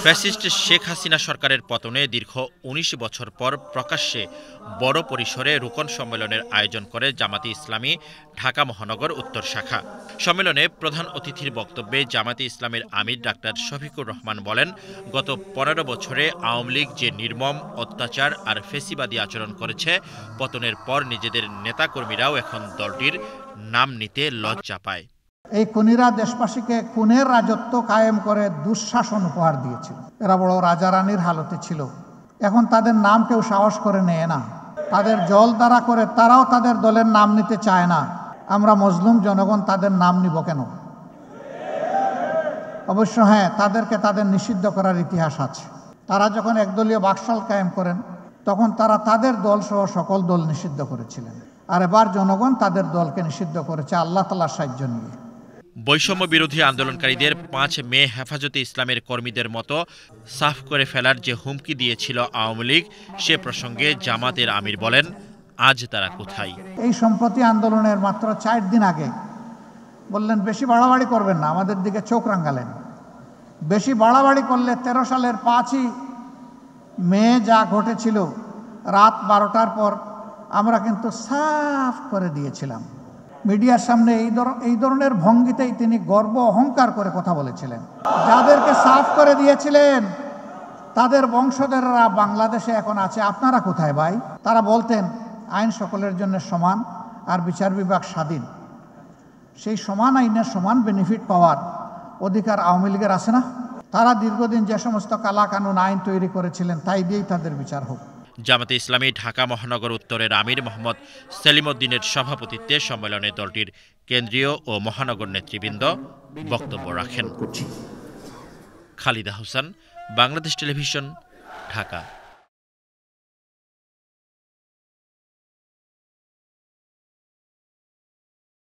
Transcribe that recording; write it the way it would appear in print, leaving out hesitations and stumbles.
Fascist Sheikh Hasina সরকারের পতনে দীর্ঘ ১৯ বছর পর প্রকাশ্যে বড় পরিসরে রোকন সম্মেলনের আয়োজন করে জামাতে ইসলামী ঢাকা মহানগর উত্তর শাখা। সম্মেলনে প্রধান অতিথির বক্তব্যে জামাতে ইসলামের আমির ডাক্তার শফিকুর রহমান বলেন, গত ১৫ বছরে আওয়ামী লীগ যে নির্মম অত্যাচার আর ফেসিবাদী আচরণ করেছে, পতনের পর নিজেদের নেতাকর্মীরাও এখন দলটির নাম নিতে লজ্জা পায়। এই খুনিরা দেশবাসীকে খুনের রাজত্ব কায়েম করে দুঃশাসন উপহার দিয়েছিল। এরা বড় রাজা রানীর হালতে ছিল। এখন তাদের নাম কেউ সাহস করে নেয় না। তাদের জলধারা করে তারাও তাদের দলের নাম নিতে চায় না। আমরা মজলুম জনগণ তাদের নাম নিব কেন? অবশ্য হ্যাঁ, তাদেরকে তাদের নিষিদ্ধ করার ইতিহাস আছে। তারা যখন একদলীয় বাকশাল কায়েম করেন, তখন তারা তাদের দল সহ সকল দল নিষিদ্ধ করেছিলেন। আর এবার জনগণ তাদের দলকে নিষিদ্ধ করেছে আল্লাহ তাআলার সাহায্য নিয়ে। বৈষম্য বিরোধী আন্দোলনকারীদের ৫ মে হেফাজতে ইসলামের কর্মীদের মতো সাফ করে ফেলার যে হুমকি দিয়েছিল আওয়ামী লীগ, সে প্রসঙ্গে জামাতের আমির বলেন, আজ তারা কোথায়? এই সম্প্রতি আন্দোলনের মাত্র ৪ দিন আগে বললেন বেশি বাড়াবাড়ি করবেন না, আমাদের দিকে চোখ রাঙালেন। বেশি বাড়াবাড়ি করলে ১৩ সালের ৫ই মে যা ঘটেছিল, রাত ১২টার পর আমরা কিন্তু সাফ করে দিয়েছিলাম। মিডিয়ার সামনে এই ধরনের ভঙ্গিতেই তিনি গর্ব অহংকার করে কথা বলেছিলেন। যাদেরকে সাফ করে দিয়েছিলেন তাদের বংশধররা বাংলাদেশে এখন আছে। আপনারা কোথায় ভাই? তারা বলতেন আইন সকলের জন্য সমান আর বিচার বিভাগ স্বাধীন। সেই সমান আইনের সমান বেনিফিট পাওয়ার অধিকার আওয়ামী লীগের আছে না? তারা দীর্ঘদিন যে সমস্ত কালা কানুন আইন তৈরি করেছিলেন তাই দিয়েই তাদের বিচার হোক। জামাতে ইসলামী ঢাকা মহানগর উত্তরের আমির মোহাম্মদ সেলিম উদ্দিনের সভাপতিত্বে সম্মেলনে দলটির কেন্দ্রীয় ও মহানগর নেতৃবৃন্দ বক্তব্য রাখেন। খালিদা হোসেন, বাংলাদেশ টেলিভিশন, ঢাকা।